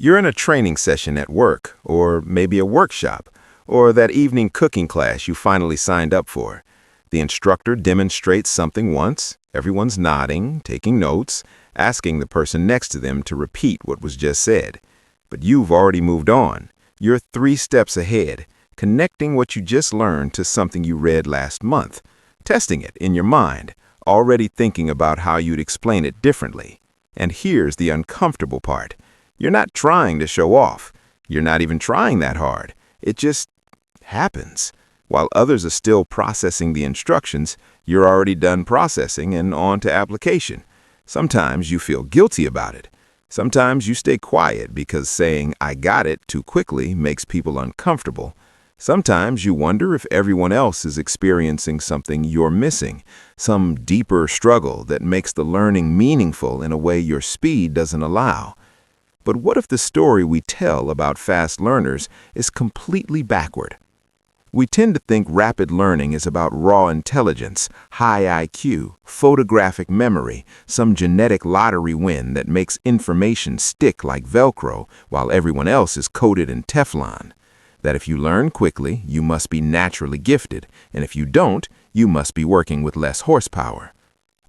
You're in a training session at work, or maybe a workshop, or that evening cooking class you finally signed up for. The instructor demonstrates something once, everyone's nodding, taking notes, asking the person next to them to repeat what was just said. But you've already moved on. You're 3 steps ahead, connecting what you just learned to something you read last month, testing it in your mind, already thinking about how you'd explain it differently. And here's the uncomfortable part. You're not trying to show off. You're not even trying that hard. It just happens. While others are still processing the instructions, you're already done processing and on to application. Sometimes you feel guilty about it. Sometimes you stay quiet because saying, "I got it," too quickly makes people uncomfortable. Sometimes you wonder if everyone else is experiencing something you're missing, some deeper struggle that makes the learning meaningful in a way your speed doesn't allow. But what if the story we tell about fast learners is completely backward? We tend to think rapid learning is about raw intelligence, high IQ, photographic memory, some genetic lottery win that makes information stick like Velcro while everyone else is coated in Teflon. That if you learn quickly, you must be naturally gifted, and if you don't, you must be working with less horsepower.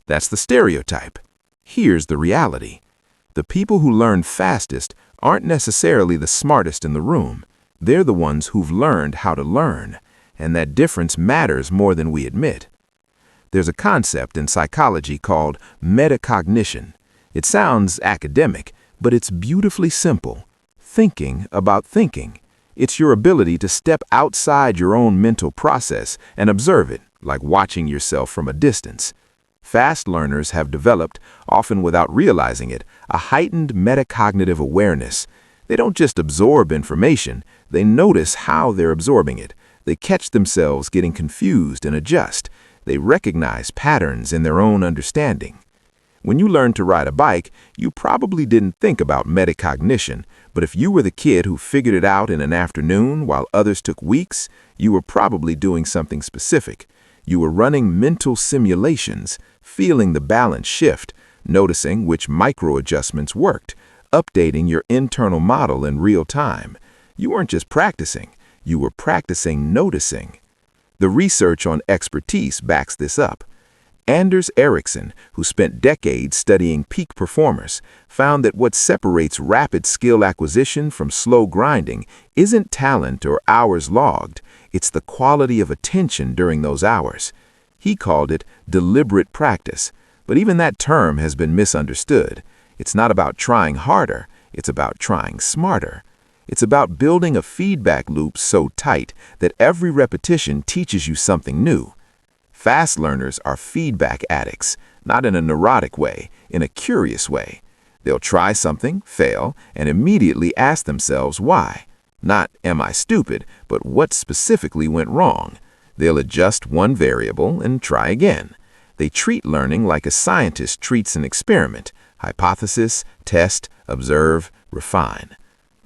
That's the stereotype. Here's the reality. The people who learn fastest aren't necessarily the smartest in the room. They're the ones who've learned how to learn, and that difference matters more than we admit. There's a concept in psychology called metacognition. It sounds academic, but it's beautifully simple. Thinking about thinking. It's your ability to step outside your own mental process and observe it, like watching yourself from a distance. Fast learners have developed, often without realizing it, a heightened metacognitive awareness. They don't just absorb information, they notice how they're absorbing it. They catch themselves getting confused and adjust. They recognize patterns in their own understanding. When you learned to ride a bike, you probably didn't think about metacognition, but if you were the kid who figured it out in an afternoon while others took weeks, you were probably doing something specific. You were running mental simulations, feeling the balance shift, noticing which micro-adjustments worked, updating your internal model in real time. You weren't just practicing, you were practicing noticing. The research on expertise backs this up. Anders Ericsson, who spent decades studying peak performers, found that what separates rapid skill acquisition from slow grinding isn't talent or hours logged, it's the quality of attention during those hours. He called it deliberate practice, but even that term has been misunderstood. It's not about trying harder, it's about trying smarter. It's about building a feedback loop so tight that every repetition teaches you something new. Fast learners are feedback addicts, not in a neurotic way, in a curious way. They'll try something, fail, and immediately ask themselves why. Not, "Am I stupid?" but what specifically went wrong. They'll adjust one variable and try again. They treat learning like a scientist treats an experiment: hypothesis, test, observe, refine.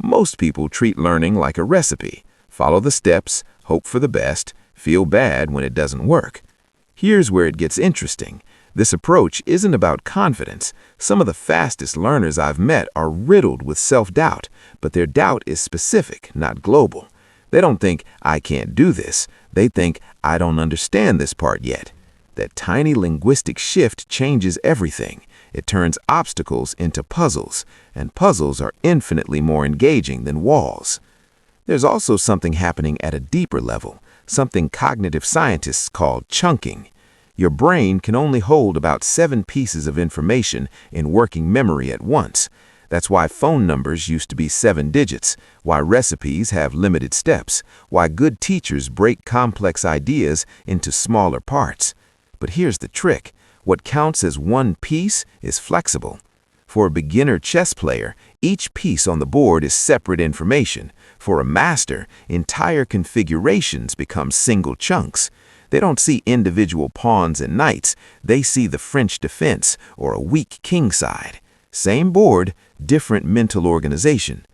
Most people treat learning like a recipe: follow the steps, hope for the best, feel bad when it doesn't work. Here's where it gets interesting. This approach isn't about confidence. Some of the fastest learners I've met are riddled with self-doubt, but their doubt is specific, not global. They don't think, "I can't do this." They think, "I don't understand this part yet." That tiny linguistic shift changes everything. It turns obstacles into puzzles, and puzzles are infinitely more engaging than walls. There's also something happening at a deeper level, something cognitive scientists call chunking. Your brain can only hold about 7 pieces of information in working memory at once. That's why phone numbers used to be 7 digits, why recipes have limited steps, why good teachers break complex ideas into smaller parts. But here's the trick. What counts as one piece is flexible. For a beginner chess player, each piece on the board is separate information. For a master, entire configurations become single chunks. They don't see individual pawns and knights. They see the French defense or a weak king side. Same board, different mental organization.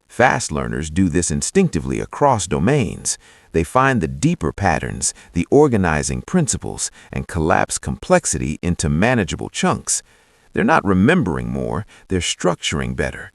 Fast learners do this instinctively across domains. They find the deeper patterns, the organizing principles, and collapse complexity into manageable chunks. They're not remembering more, they're structuring better.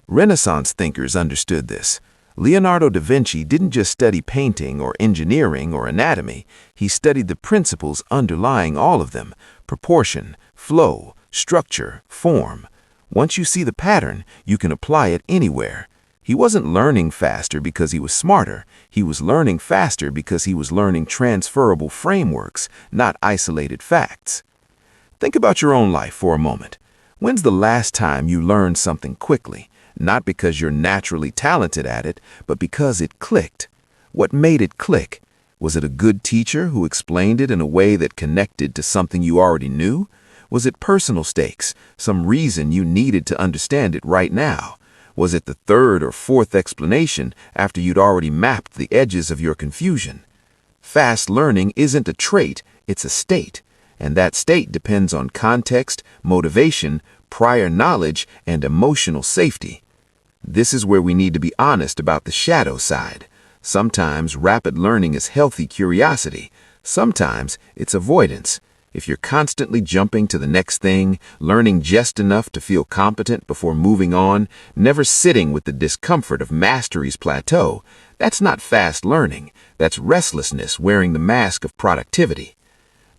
Renaissance thinkers understood this. Leonardo da Vinci didn't just study painting or engineering or anatomy, he studied the principles underlying all of them: proportion, flow, structure, form. Once you see the pattern, you can apply it anywhere. He wasn't learning faster because he was smarter. He was learning faster because he was learning transferable frameworks, not isolated facts. Think about your own life for a moment. When's the last time you learned something quickly? Not because you're naturally talented at it, but because it clicked. What made it click? Was it a good teacher who explained it in a way that connected to something you already knew? Was it personal stakes, some reason you needed to understand it right now? Was it the third or fourth explanation after you'd already mapped the edges of your confusion? Fast learning isn't a trait, it's a state. And that state depends on context, motivation, prior knowledge, and emotional safety. This is where we need to be honest about the shadow side. Sometimes rapid learning is healthy curiosity. Sometimes it's avoidance. If you're constantly jumping to the next thing, learning just enough to feel competent before moving on, never sitting with the discomfort of mastery's plateau, that's not fast learning. That's restlessness wearing the mask of productivity.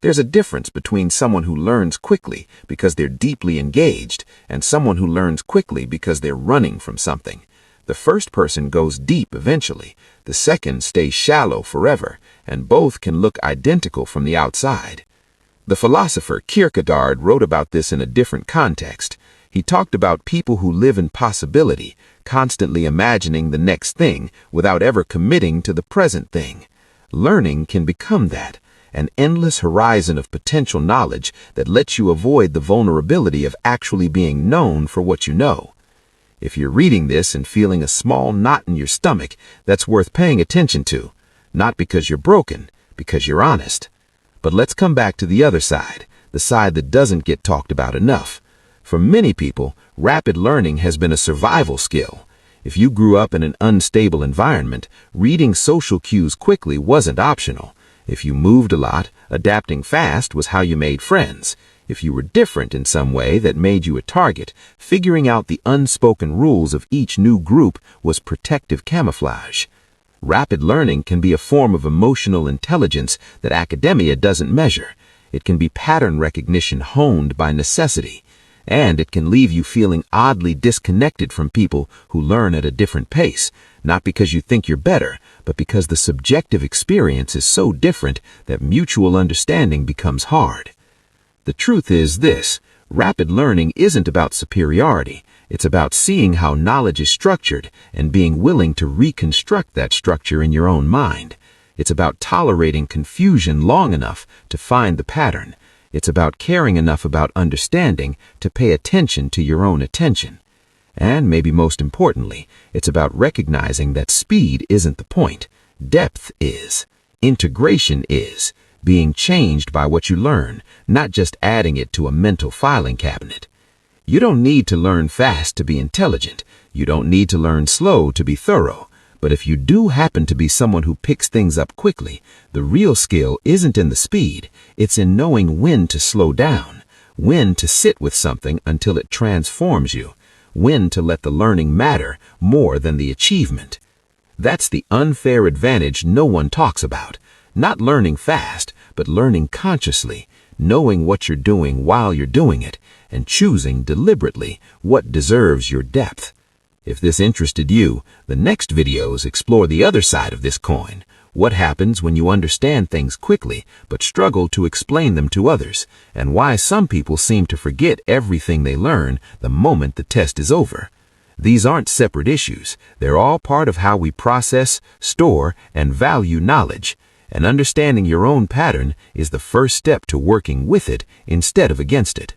There's a difference between someone who learns quickly because they're deeply engaged and someone who learns quickly because they're running from something. The first person goes deep eventually, the second stays shallow forever, and both can look identical from the outside. The philosopher Kierkegaard wrote about this in a different context. He talked about people who live in possibility, constantly imagining the next thing without ever committing to the present thing. Learning can become that. An endless horizon of potential knowledge that lets you avoid the vulnerability of actually being known for what you know. If you're reading this and feeling a small knot in your stomach, that's worth paying attention to. Not because you're broken, because you're honest. But let's come back to the other side, the side that doesn't get talked about enough. For many people, rapid learning has been a survival skill. If you grew up in an unstable environment, reading social cues quickly wasn't optional. If you moved a lot, adapting fast was how you made friends. If you were different in some way that made you a target, figuring out the unspoken rules of each new group was protective camouflage. Rapid learning can be a form of emotional intelligence that academia doesn't measure. It can be pattern recognition honed by necessity. And it can leave you feeling oddly disconnected from people who learn at a different pace, not because you think you're better, but because the subjective experience is so different that mutual understanding becomes hard. The truth is this: rapid learning isn't about superiority. It's about seeing how knowledge is structured and being willing to reconstruct that structure in your own mind. It's about tolerating confusion long enough to find the pattern. It's about caring enough about understanding to pay attention to your own attention. And maybe most importantly, it's about recognizing that speed isn't the point. Depth is. Integration is. Being changed by what you learn, not just adding it to a mental filing cabinet. You don't need to learn fast to be intelligent. You don't need to learn slow to be thorough. But if you do happen to be someone who picks things up quickly, the real skill isn't in the speed. It's in knowing when to slow down, when to sit with something until it transforms you, when to let the learning matter more than the achievement. That's the unfair advantage no one talks about. Not learning fast, but learning consciously, knowing what you're doing while you're doing it, and choosing deliberately what deserves your depth. If this interested you, the next videos explore the other side of this coin. What happens when you understand things quickly but struggle to explain them to others, and why some people seem to forget everything they learn the moment the test is over. These aren't separate issues. They're all part of how we process, store, and value knowledge. And understanding your own pattern is the first step to working with it instead of against it.